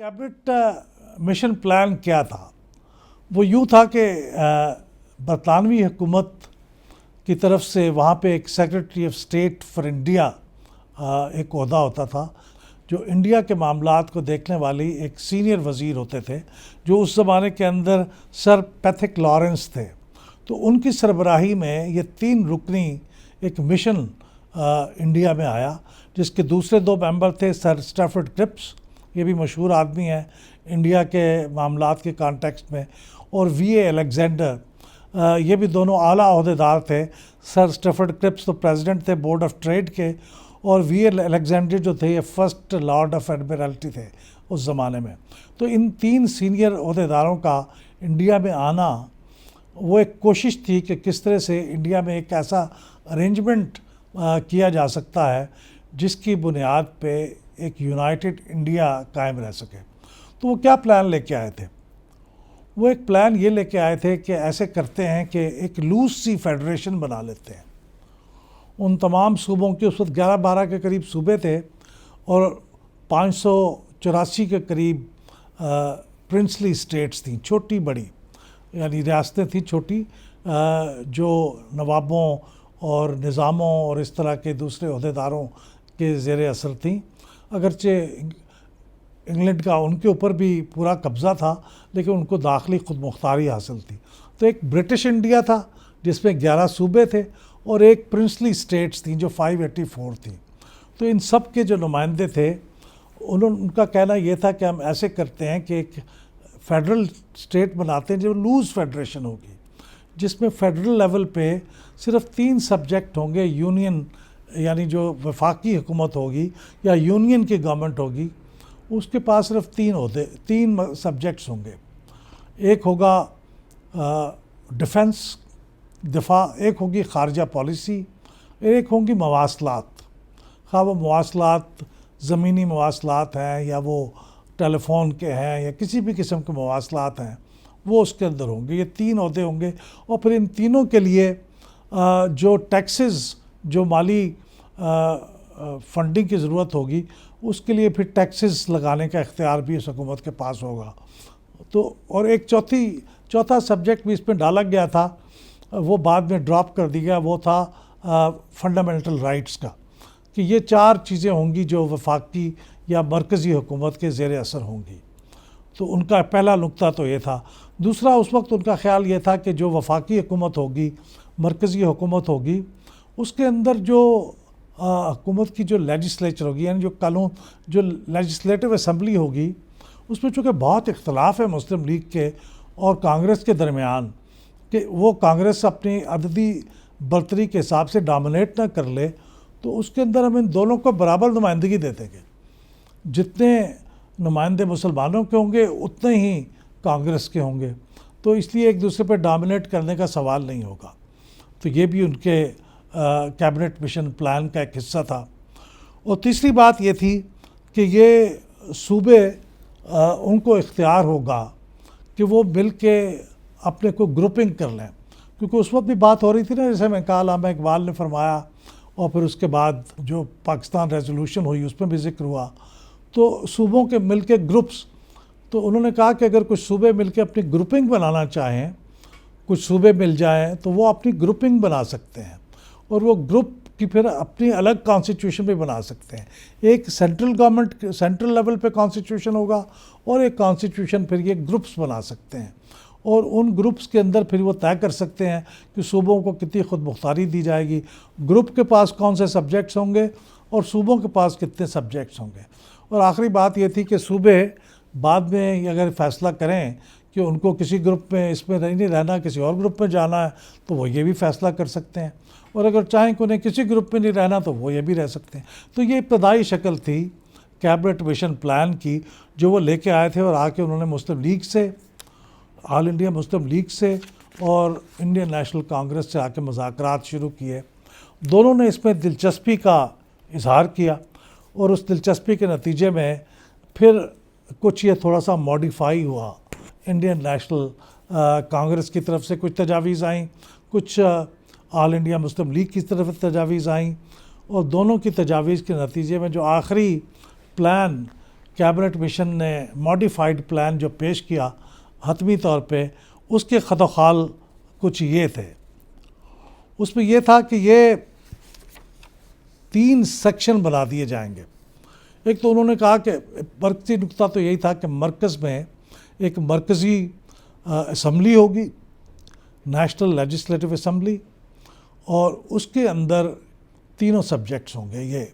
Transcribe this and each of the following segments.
Cabinet mission plan क्या था? वो यूँ था कि बरतानवी हुकूमत की तरफ से वहाँ पे एक secretary of state for India एक ओहदा होता था, जो इंडिया के मामलात को देखने वाली एक सीनियर वज़ीर होते थे, जो उस ज़माने के अंदर सर पैथिक लॉरेंस थे। तो उनकी सरबराही में ये 3 रुकनी एक मिशन इंडिया में आया, जिसके दूसरे 2 मेंबर थे सर स्टैफर्ड क्रिप्स, ये भी मशहूर आदमी है इंडिया के मामलात के कॉन्टेक्स्ट में, और वी.ए. अलेक्जेंडर, ये भी दोनों आला ओहदेदार थे। सर स्टैफर्ड क्रिप्स तो प्रेसिडेंट थे बोर्ड ऑफ ट्रेड के, और वी.ए. अलेक्जेंडर जो थे ये फर्स्ट लॉर्ड ऑफ एडमिरल्टी थे उस ज़माने में। तो इन 3 सीनियर ओहदेदारों का इंडिया में आना वो एक कोशिश थी कि किस तरह से इंडिया में एक ऐसा अरेंजमेंट किया जा सकता है जिसकी बुनियाद पे एक यूनाइटेड इंडिया कायम रह सके। तो वो क्या प्लान लेके आए थे? वो एक प्लान ये लेके आए थे कि ऐसे करते हैं कि एक लूज सी फेडरेशन बना लेते हैं। उन तमाम सूबों के उस वक्त 11-12 के करीब सूबे थे और 584 के करीब प्रिंसली स्टेट्स थी, छोटी बड़ी, यानी रियासतें थी छोटी, जो नवाबों और निज़ामों और इस तरह के दूसरे ओहदेदारों के ज़ेर असर थी। अगरचे इंग्लैंड का उनके ऊपर भी पूरा कब्ज़ा था, लेकिन उनको दाखिली खुद मुख्तारी हासिल थी। तो एक ब्रिटिश इंडिया था जिसमें 11 सूबे थे और एक प्रिंसली स्टेट्स थी जो 584 थी। तो इन सब के जो नुमाइंदे थे उनका कहना ये था कि हम ऐसे करते हैं कि एक फेडरल स्टेट बनाते हैं जो लूज़ फेडरेशन होगी, जिसमें फेडरल लेवल पे सिर्फ 3 सब्जेक्ट होंगे। यूनियन यानी जो वफाकी हुकूमत होगी या यूनियन की गवर्नमेंट होगी, उसके पास सिर्फ 3 सब्जेक्ट्स होंगे। एक होगा डिफेंस, दिफा, एक होगी खारजा पॉलिसी, एक होंगी मवासलात। हाँ, वो मवासलात ज़मीनी मवासलात हैं या वो टेलीफोन के हैं या किसी भी किस्म के मवासलात हैं, वो उसके अंदर होंगे। ये 3 ओहदे होंगे और फिर इन तीनों के लिए जो टैक्सेस, जो माली फंडिंग की ज़रूरत होगी, उसके लिए फिर टैक्सेस लगाने का इख्तियार भी इस हुकूमत के पास होगा। तो और एक चौथा सब्जेक्ट भी इसमें डाला गया था, वो बाद में ड्रॉप कर दिया, वो था फंडामेंटल राइट्स का, कि ये 4 चीज़ें होंगी जो वफाकी या मरकज़ी हुकूमत के ज़ेर असर होंगी। तो उनका पहला नुक्ता तो ये था। दूसरा, उस वक्त उनका ख्याल ये था कि जो वफाकी हुकूमत होगी, मरकज़ी हुकूमत होगी, उसके अंदर जो हुकूमत की जो लेजिस्लेचर होगी, यानी जो कानून, जो लेजिस्लेटिव असम्बली होगी, उसमें चूँकि बहुत इख्तलाफ है मुस्लिम लीग के और कांग्रेस के दरमियान, कि वो कांग्रेस अपनी अददी बर्तरी के हिसाब से डोमिनेट ना कर ले, तो उसके अंदर हम इन दोनों को बराबर नुमाइंदगी दे देंगे। जितने नुमाइंदे मुसलमानों के होंगे उतने ही कांग्रेस के होंगे, तो इसलिए एक दूसरे पर डोमिनेट करने का सवाल नहीं होगा। तो ये भी उनके कैबिनेट मिशन प्लान का एक हिस्सा था। और तीसरी बात ये थी कि ये सूबे उनको इख्तियार होगा कि वो मिल के अपने को ग्रुपिंग कर लें, क्योंकि उस वक्त भी बात हो रही थी ना, जैसे मैं अल्लामा इकबाल ने फरमाया, और फिर उसके बाद जो पाकिस्तान रेजोल्यूशन हुई उसमें भी जिक्र हुआ, तो सूबों के मिल के ग्रुप्स। तो उन्होंने कहा कि अगर कुछ सूबे मिल के अपनी ग्रुपिंग बनाना चाहें, कुछ सूबे मिल जाएं, तो वो अपनी ग्रुपिंग बना सकते हैं और वो ग्रुप की फिर अपनी अलग कॉन्स्टिट्यूशन भी बना सकते हैं। एक सेंट्रल गवर्नमेंट, सेंट्रल लेवल पे कॉन्स्टिट्यूशन होगा और एक कॉन्स्टिट्यूशन फिर ये ग्रुप्स बना सकते हैं, और उन ग्रुप्स के अंदर फिर वो तय कर सकते हैं कि सूबों को कितनी खुद मुख्तारी दी जाएगी, ग्रुप के पास कौन से सब्जेक्ट्स होंगे और सूबों के पास कितने सब्जेक्ट्स होंगे। और आखिरी बात ये थी कि सूबे बाद में अगर फैसला करें कि उनको किसी ग्रुप में इसमें नहीं रहना, किसी और ग्रुप में जाना है, तो वो ये भी फैसला कर सकते हैं, और अगर चाहें कि उन्हें किसी ग्रुप में नहीं रहना तो वो ये भी रह सकते हैं। तो ये इब्तदाई शक्ल थी कैबिनेट मिशन प्लान की, जो वो लेके आए थे, और आके उन्होंने मुस्लिम लीग से, ऑल इंडिया मुस्लिम लीग से और इंडियन नेशनल कांग्रेस से आके मुज़ाकरात शुरू किए। दोनों ने इसमें दिलचस्पी का इजहार किया, और उस दिलचस्पी के नतीजे में फिर कुछ ये थोड़ा सा मॉडिफाई हुआ। इंडियन नेशनल कांग्रेस की तरफ से कुछ तजावीज़ आईं, कुछ ऑल इंडिया मुस्लिम लीग की तरफ तजावीज़ आईं, और दोनों की तजावीज़ के नतीजे में जो आखिरी प्लान कैबिनेट मिशन ने मॉडिफाइड प्लान जो पेश किया हतमी तौर पे, उसके ख़तोखाल कुछ ये थे। उसमें यह था कि ये 3 सेक्शन बना दिए जाएंगे। एक तो उन्होंने कहा कि मरकज़ी नुक्ता तो यही था कि मरकज़ में एक मरकज़ी असम्बली होगी, नेशनल लेजिस्लेटिव असम्बली, और उसके अंदर तीनों सब्जेक्ट्स होंगे, ये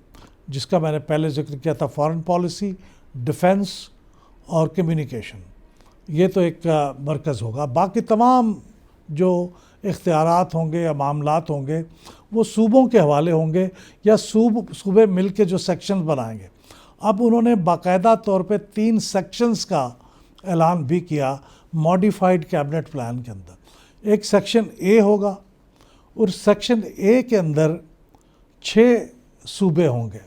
जिसका मैंने पहले जिक्र किया था, फॉरेन पॉलिसी, डिफेंस और कम्युनिकेशन। ये तो एक मरकज़ होगा। बाकी तमाम जो इख्तियारात होंगे या मामलात होंगे वो सूबों के हवाले होंगे या सूबे मिल के जो सेक्शंस बनाएंगे। अब उन्होंने बाकायदा तौर पे 3 सेक्शंस का ऐलान भी किया मॉडिफाइड कैबिनेट प्लान के अंदर। एक सेक्शन ए होगा और सेक्शन ए के अंदर 6 सूबे होंगे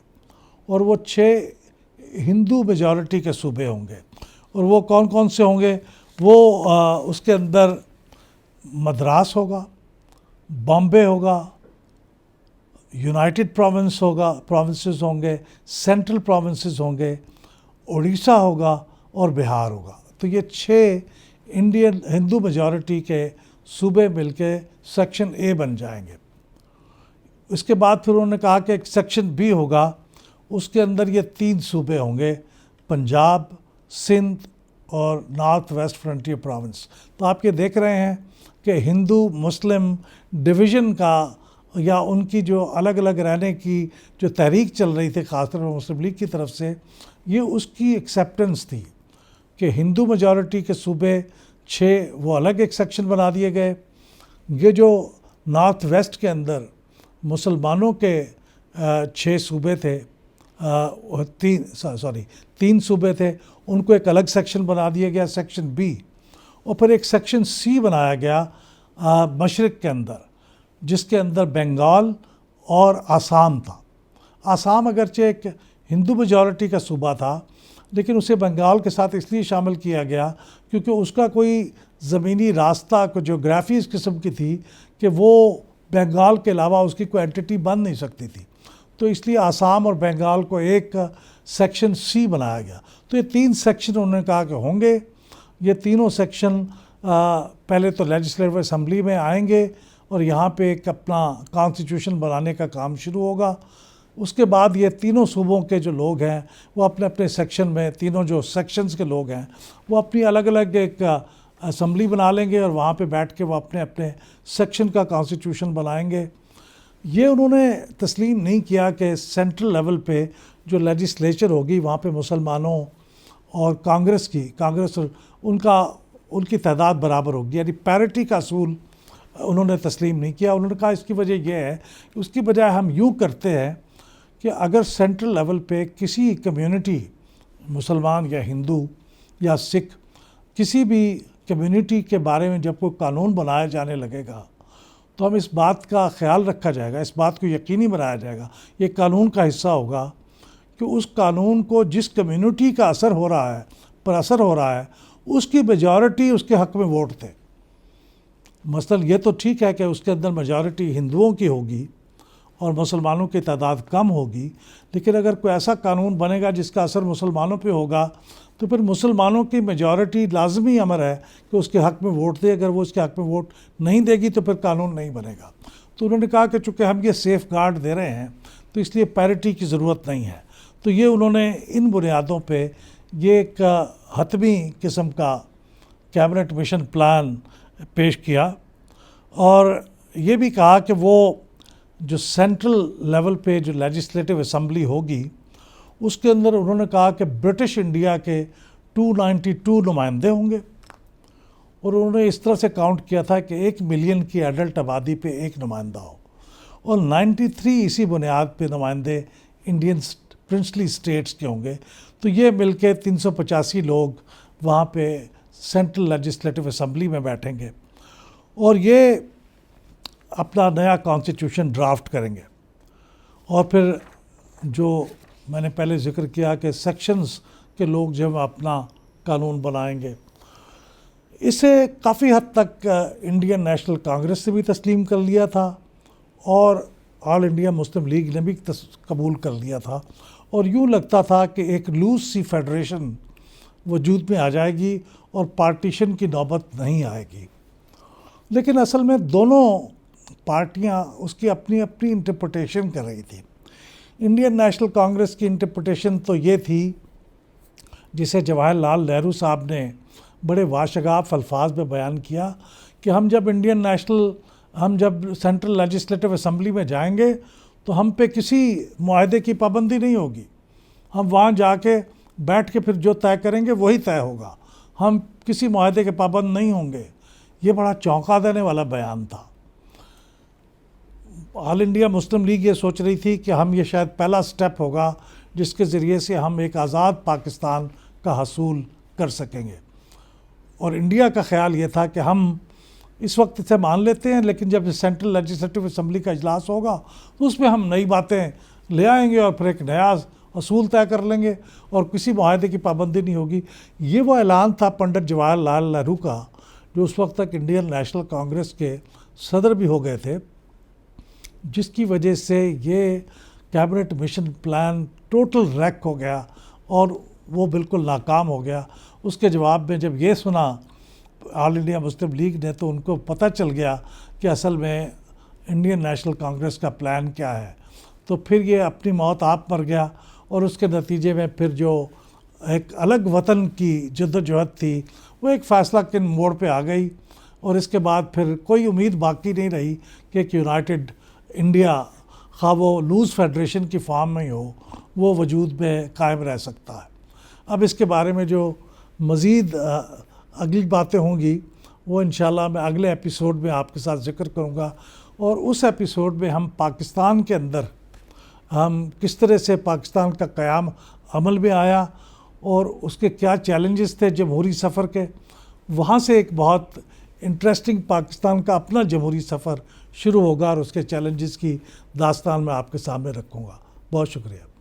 और वो 6 हिंदू मेजॉरिटी के सूबे होंगे। और वो कौन कौन से होंगे? वो उसके अंदर मद्रास होगा, बॉम्बे होगा, यूनाइटेड प्रोविंस होगा, प्रोविंसेस होंगे, सेंट्रल प्रोविंसेस होंगे, उड़ीसा होगा और बिहार होगा। तो ये 6 इंडियन हिंदू मेजॉरिटी के सूबे मिलके सेक्शन ए बन जाएंगे। इसके बाद फिर उन्होंने कहा कि एक सेक्शन बी होगा, उसके अंदर ये 3 सूबे होंगे, पंजाब, सिंध और नॉर्थ वेस्ट फ्रंटियर प्रोविंस। तो आप ये देख रहे हैं कि हिंदू मुस्लिम डिवीज़न का या उनकी जो अलग अलग रहने की जो तहरीक चल रही थी ख़ासतौर पर मुस्लिम लीग की तरफ से, ये उसकी एक्सेप्टेंस थी कि हिंदू मेजॉरिटी के सूबे 6 वो अलग एक सेक्शन बना दिए गए। ये जो नॉर्थ वेस्ट के अंदर मुसलमानों के 6 सूबे थे, 3 सूबे थे, उनको एक अलग सेक्शन बना दिया गया, सेक्शन बी। और फिर एक सेक्शन सी बनाया गया मशरिक़ के अंदर, जिसके अंदर बंगाल और आसाम था। आसाम अगरचे एक हिंदू मेजॉरिटी का सूबा था, लेकिन उसे बंगाल के साथ इसलिए शामिल किया गया क्योंकि उसका कोई ज़मीनी रास्ता को जोग्राफ़ी इस किस्म की थी कि वो बंगाल के अलावा उसकी कोई एंटिटी बन नहीं सकती थी। तो इसलिए आसाम और बंगाल को एक सेक्शन सी बनाया गया। तो ये 3 सेक्शन उन्होंने कहा कि होंगे। ये तीनों सेक्शन पहले तो लेजिस्लेटिव असम्बली में आएंगे और यहाँ पे एक अपना कॉन्स्टिट्यूशन बनाने का काम शुरू होगा। उसके बाद ये तीनों सूबों के जो लोग हैं वो अपने अपने सेक्शन में, तीनों जो सेक्शंस के लोग हैं वो अपनी अलग अलग एक असम्बली बना लेंगे और वहाँ पे बैठ के वो अपने अपने सेक्शन का कॉन्स्टिट्यूशन बनाएंगे। ये उन्होंने तस्लीम नहीं किया कि सेंट्रल लेवल पे जो लेजिस्लेचर होगी वहाँ पे मुसलमानों और कांग्रेस उनकी तादाद बराबर होगी, यानी पैरिटी का असूल उन्होंने तस्लीम नहीं किया। उन्होंने कहा इसकी वजह यह है कि उसकी बजाय हम यूँ करते हैं कि अगर सेंट्रल लेवल पे किसी कम्युनिटी, मुसलमान या हिंदू या सिख, किसी भी कम्युनिटी के बारे में जब कोई कानून बनाया जाने लगेगा तो हम इस बात का ख्याल रखा जाएगा, इस बात को यकीनी बनाया जाएगा, ये कानून का हिस्सा होगा कि उस कानून को जिस कम्युनिटी का असर हो रहा है उसकी मेजॉरिटी उसके हक़ में वोट दे। मसलन ये तो ठीक है कि उसके अंदर मेजॉरिटी हिंदुओं की होगी और मुसलमानों की तादाद कम होगी, लेकिन अगर कोई ऐसा कानून बनेगा जिसका असर मुसलमानों पे होगा तो फिर मुसलमानों की मेजॉरिटी लाजमी अमर है कि उसके हक़ में वोट दे। अगर वो उसके हक़ में वोट नहीं देगी तो फिर कानून नहीं बनेगा। तो उन्होंने कहा कि चूँकि हम ये सेफ़ गार्ड दे रहे हैं तो इसलिए पैरिटी की ज़रूरत नहीं है। तो ये उन्होंने इन बुनियादों पे ये एक हतमी किस्म का कैबिनेट मिशन प्लान पेश किया और ये भी कहा कि वो जो सेंट्रल लेवल पे जो लेजिस्लेटिव असम्बली होगी उसके अंदर उन्होंने कहा कि ब्रिटिश इंडिया के 292 नुमाइंदे होंगे और उन्होंने इस तरह से काउंट किया था कि 1 मिलियन की एडल्ट आबादी पे एक नुमाइंदा हो और 93 इसी बुनियाद पे नुमाइंदे इंडियन प्रिंसली स्टेट्स के होंगे। तो ये मिलके 385 लोग वहाँ पे सेंट्रल लेजिस्लेटिव असम्बली में बैठेंगे और ये अपना नया कॉन्स्टिट्यूशन ड्राफ्ट करेंगे। और फिर जो मैंने पहले जिक्र किया कि सेक्शंस के लोग जब अपना कानून बनाएंगे, इसे काफ़ी हद तक इंडियन नेशनल कांग्रेस ने भी तस्लीम कर लिया था और ऑल इंडिया मुस्लिम लीग ने भी कबूल कर लिया था और यूँ लगता था कि एक लूज सी फेडरेशन वजूद में आ जाएगी और पार्टीशन की नौबत नहीं आएगी। लेकिन असल में दोनों पार्टियां उसकी अपनी अपनी इंटरप्रिटेशन कर रही थी। इंडियन नेशनल कांग्रेस की इंटरप्रिटेशन तो ये थी, जिसे जवाहरलाल नेहरू साहब ने बड़े वाशगाफ अल्फाज में बयान किया कि हम जब सेंट्रल लेजिस्लेटिव असेंबली में जाएंगे तो हम पे किसी मुआहदे की पाबंदी नहीं होगी, हम वहाँ जाके बैठ के फिर जो तय करेंगे वही तय होगा, हम किसी मुआहदे के पाबंद नहीं होंगे। ये बड़ा चौंका देने वाला बयान था। ऑल इंडिया मुस्लिम लीग ये सोच रही थी कि हम ये शायद पहला स्टेप होगा जिसके ज़रिए से हम एक आज़ाद पाकिस्तान का हसूल कर सकेंगे। और इंडिया का ख्याल ये था कि हम इस वक्त इसे मान लेते हैं, लेकिन जब सेंट्रल लेजिस्लेटिव असेंबली का इजलास होगा तो उसमें हम नई बातें ले आएंगे और फिर एक नया असूल तय कर लेंगे और किसी मुआहदे की पाबंदी नहीं होगी। ये वो ऐलान था पंडित जवाहरलाल नेहरू का, जो उस वक्त तक इंडियन नेशनल कांग्रेस के सदर भी हो गए थे, जिसकी वजह से ये cabinet mission plan total rack हो गया और वो बिल्कुल नाकाम हो गया। उसके जवाब में जब ये सुना ऑल इंडिया मुस्लिम लीग ने, तो उनको पता चल गया कि असल में इंडियन नेशनल कांग्रेस का प्लान क्या है। तो फिर ये अपनी मौत आप मर गया और उसके नतीजे में फिर जो एक अलग वतन की जद्दोजहद थी वो एक फ़ैसला किन मोड़ पे आ गई और इसके बाद फिर कोई उम्मीद बाकी नहीं रही कि एक यूनाइटेड इंडिया, खा वो लूज़ फेडरेशन की फॉर्म में ही हो, वो वजूद में कायम रह सकता है। अब इसके बारे में जो मज़ीद अगली बातें होंगी वो इंशाल्लाह मैं अगले एपिसोड में आपके साथ ज़िक्र करूँगा। और उस एपिसोड में हम पाकिस्तान के अंदर हम किस तरह से पाकिस्तान का क़याम अमल में आया और उसके क्या चैलेंजेस थे जमहूरी सफ़र के, वहाँ से एक बहुत इंटरेस्टिंग पाकिस्तान का अपना जमहूरी सफ़र शुरू होगा और उसके चैलेंजेस की दास्तान मैं आपके सामने रखूँगा। बहुत शुक्रिया।